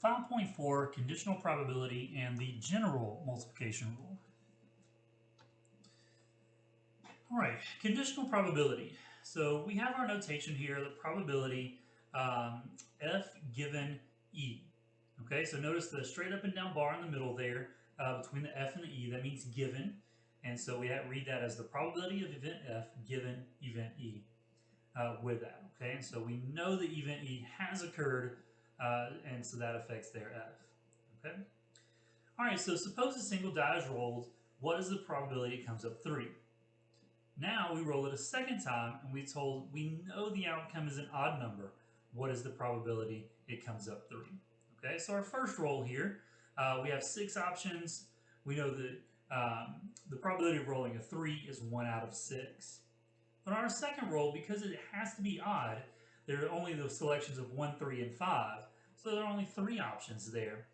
5.4 Conditional Probability and the General Multiplication Rule. All right, conditional probability. So we have our notation here, the probability F given E. Okay, so notice the straight up and down bar in the middle there between the F and the E, that means given. And so we read that as the probability of event F given event E with that. Okay, and so we know the event E has occurred, and so that affects their F. Okay. All right, so suppose a single die is rolled. What is the probability it comes up 3? Now we roll it a second time, and we know the outcome is an odd number. What is the probability it comes up 3? Okay, so our first roll here, we have 6 options. We know that the probability of rolling a 3 is 1 out of 6. But on our second roll, because it has to be odd, there are only the selections of 1, 3, and 5. So there are only 3 options there.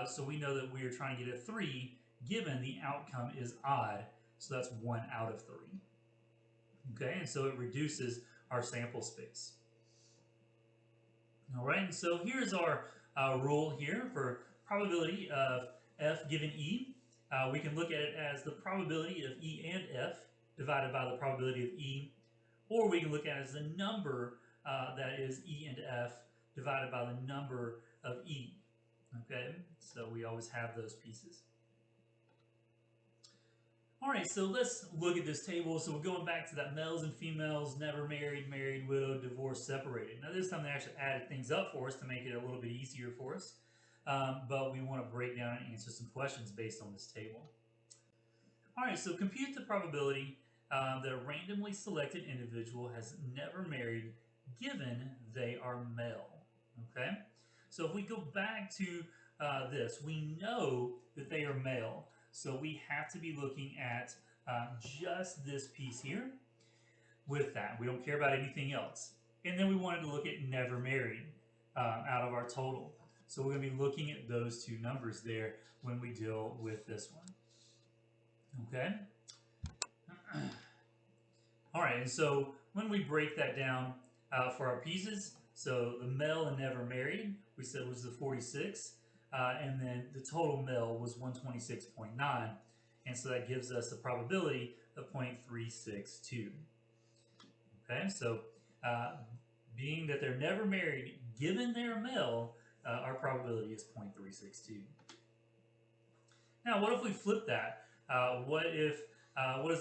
So we know that we are trying to get a 3 given the outcome is odd. So that's 1 out of 3. Okay, and so it reduces our sample space. All right, and so here's our rule here for probability of F given E. We can look at it as the probability of E and F divided by the probability of E, or we can look at it as the number that is E and F divided by the number of E. Okay, so we always have those pieces. All right, so let's look at this table. So we're going back to that males and females, never married, married, widowed, divorced, separated. Now this time they actually added things up for us to make it a little bit easier for us. But we want to break down and answer some questions based on this table. All right, so compute the probability that a randomly selected individual has never married given they are male. Okay, so if we go back to this, we know that they are male. So we have to be looking at just this piece here with that. We don't care about anything else. And then we wanted to look at never married out of our total. So we're going to be looking at those 2 numbers there when we deal with this one. Okay? All right, and so when we break that down for our pieces, so the male and never married, we said was the 46. And then the total male was 126.9, and so that gives us a probability of 0.362. Okay, so being that they're never married, given they're male, our probability is 0.362. Now, what if we flip that? What is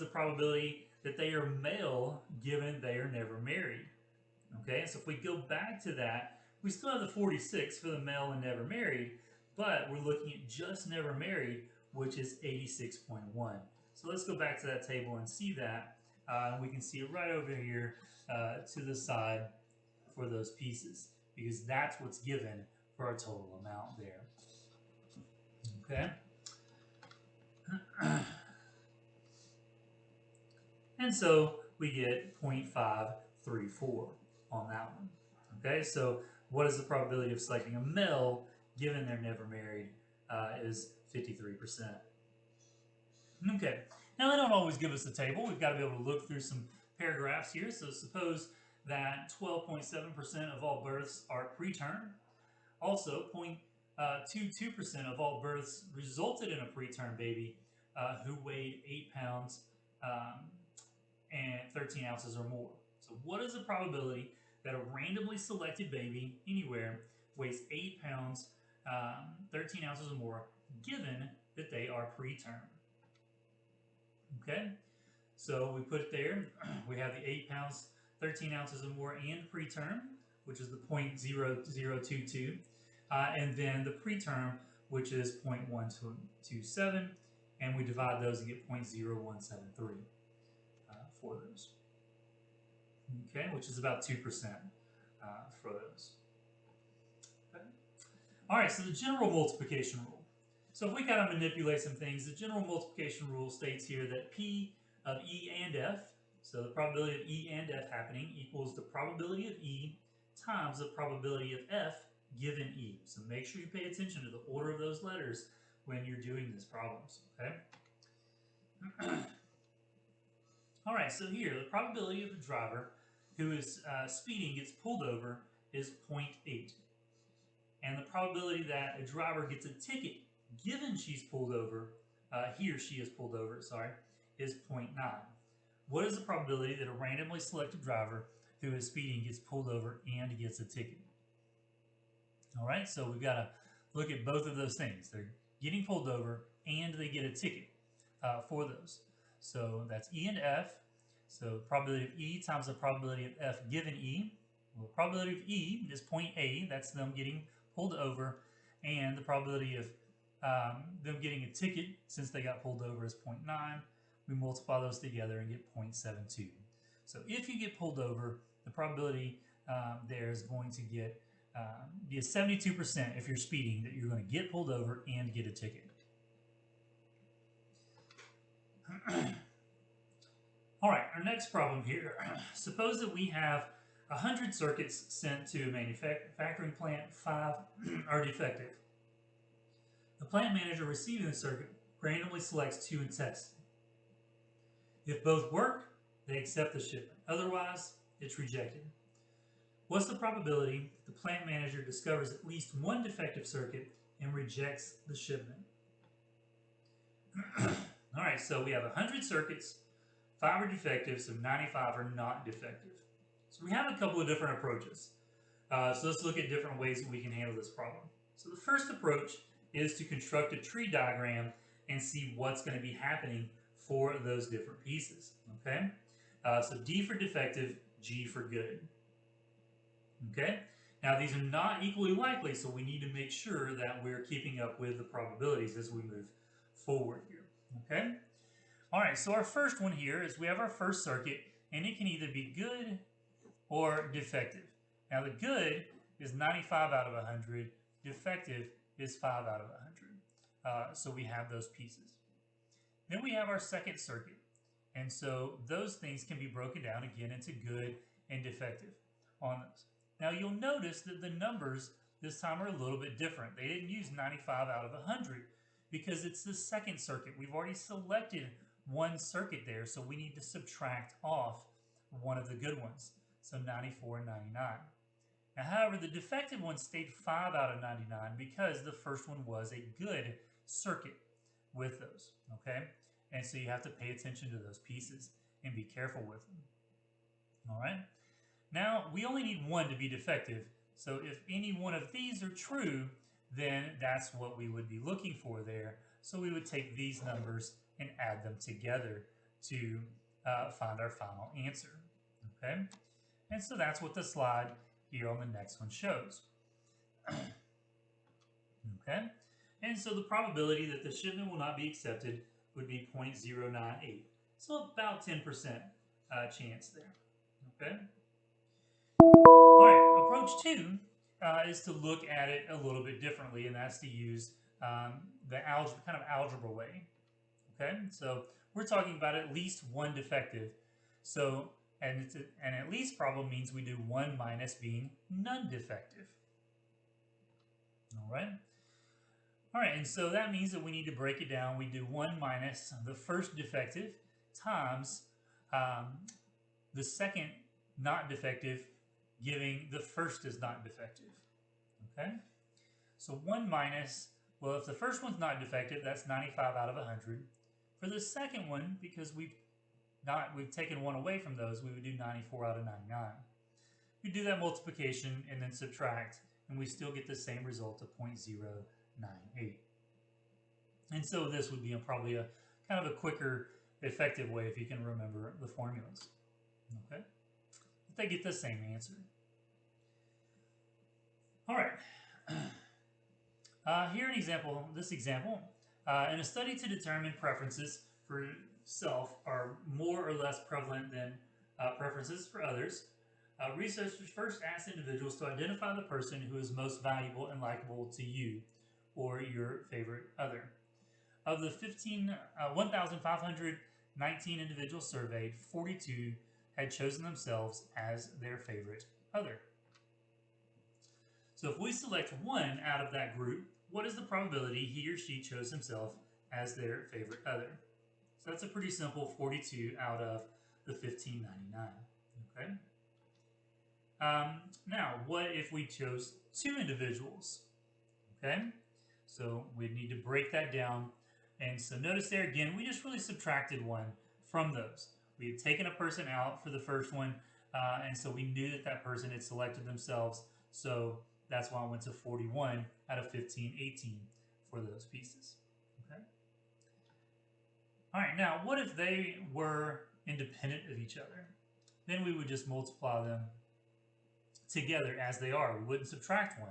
the probability that they are male given they are never married? Okay, so if we go back to that, we still have the 46 for the male and never married, but we're looking at just never married, which is 86.1. So let's go back to that table and see that. We can see it right over here to the side for those pieces, because that's what's given for our total amount there. Okay. And so we get 0.534 on that one. Okay, so what is the probability of selecting a male given they're never married is 53%. Okay, now they don't always give us the table. We've got to be able to look through some paragraphs here. So suppose that 12.7% of all births are preterm. Also, 0.22% of all births resulted in a preterm baby who weighed 8 pounds and 13 ounces or more. So what is the probability that a randomly selected baby anywhere weighs 8 pounds, 13 ounces or more, given that they are preterm? Okay, so we put it there. We have the 8 pounds, 13 ounces or more, and preterm, which is the 0.0022, and then the preterm, which is 0.1227, and we divide those and get 0.0173 for those. Okay, which is about 2% for those. Okay. All right, so the general multiplication rule. So if we kind of manipulate some things, the general multiplication rule states here that P of E and F, so the probability of E and F happening, equals the probability of E times the probability of F given E. So make sure you pay attention to the order of those letters when you're doing these problems, okay? All right, so here, the probability of the driver who is speeding gets pulled over is 0.8. And the probability that a driver gets a ticket given she's pulled over, he or she is pulled over, sorry, is 0.9. What is the probability that a randomly selected driver who is speeding gets pulled over and gets a ticket? All right, so we've got to look at both of those things. They're getting pulled over and they get a ticket for those. So that's E and F. So probability of E times the probability of F given E. Well, the probability of E is point A, that's them getting pulled over, and the probability of them getting a ticket, since they got pulled over, is 0.9. We multiply those together and get 0.72. So if you get pulled over, the probability there is going to be a 72% if you're speeding that you're going to get pulled over and get a ticket. All right, our next problem here. Suppose that we have 100 circuits sent to a manufacturing plant, 5 are defective. The plant manager receiving the circuit randomly selects 2 and tests. If both work, they accept the shipment. Otherwise, it's rejected. What's the probability the plant manager discovers at least 1 defective circuit and rejects the shipment? All right, so we have 100 circuits, 5 are defective, so 95 are not defective. So we have a couple of different approaches. So let's look at different ways that we can handle this problem. So the first approach is to construct a tree diagram and see what's going to be happening for those different pieces. Okay, so D for defective, G for good. Okay, now these are not equally likely, so we need to make sure that we're keeping up with the probabilities as we move forward here. Okay, all right, so our first one here is we have our first circuit, and it can either be good or defective. Now the good is 95 out of 100, defective is 5 out of 100. So we have those pieces. Then we have our second circuit, and so those things can be broken down again into good and defective on those. Now you'll notice that the numbers this time are a little bit different. They didn't use 95 out of 100 because it's the second circuit. We've already selected one circuit there, so we need to subtract off one of the good ones. So 94 and 99. Now, however, the defective one stayed 5 out of 99 because the first one was a good circuit with those, okay? And so you have to pay attention to those pieces and be careful with them, all right? Now, we only need one to be defective, so if any one of these are true, then that's what we would be looking for there. So we would take these numbers and add them together to find our final answer, okay? And so that's what the slide here on the next one shows. Okay, and so the probability that the shipment will not be accepted would be 0.098. So about 10% chance there. Okay. All right, approach 2 is to look at it a little bit differently, and that's to use the kind of algebra way. Okay, so we're talking about at least 1 defective. So and an at least problem means we do 1 minus being none defective. All right. All right, and so that means that we need to break it down. We do 1 minus the first defective times the second not defective, giving the first is not defective. Okay? So 1 minus, well, if the first one's not defective, that's 95 out of 100. For the second one, because we've taken 1 away from those, we would do 94 out of 99. We do that multiplication and then subtract, and we still get the same result of 0.098. And so this would be probably a kind of a quicker, effective way if you can remember the formulas. Okay? But they get the same answer. All right. Here an example, in a study to determine preferences for self are more or less prevalent than preferences for others, researchers first asked individuals to identify the person who is most valuable and likable to you or your favorite other. Of the 1,519 individuals surveyed, 42 had chosen themselves as their favorite other. So if we select 1 out of that group, what is the probability he or she chose himself as their favorite other? So that's a pretty simple 42 out of the 1,599. Okay. Now, what if we chose 2 individuals Okay, so we need to break that down. And so notice there again, we just really subtracted one from those. We had taken a person out for the first one, and so we knew that that person had selected themselves. So that's why I went to 41 out of 15, 18 for those pieces. Okay. All right, now what if they were independent of each other? Then we would just multiply them together as they are. We wouldn't subtract one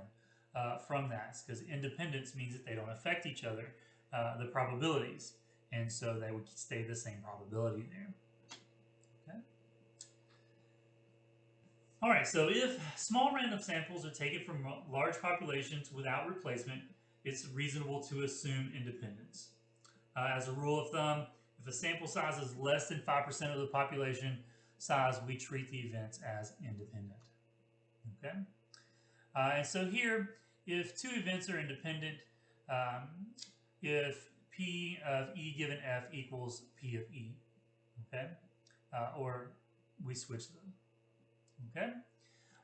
from that because independence means that they don't affect each other, the probabilities. And so they would stay the same probability there. Okay. All right, so if small random samples are taken from large populations without replacement, it's reasonable to assume independence. As a rule of thumb, if a sample size is less than 5% of the population size, we treat the events as independent. Okay? And so here, if two events are independent, um, if P of E given F equals P of E, okay? Or we switch them, okay?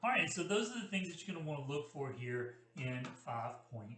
All right, so those are the things that you're going to want to look for here in 5.4.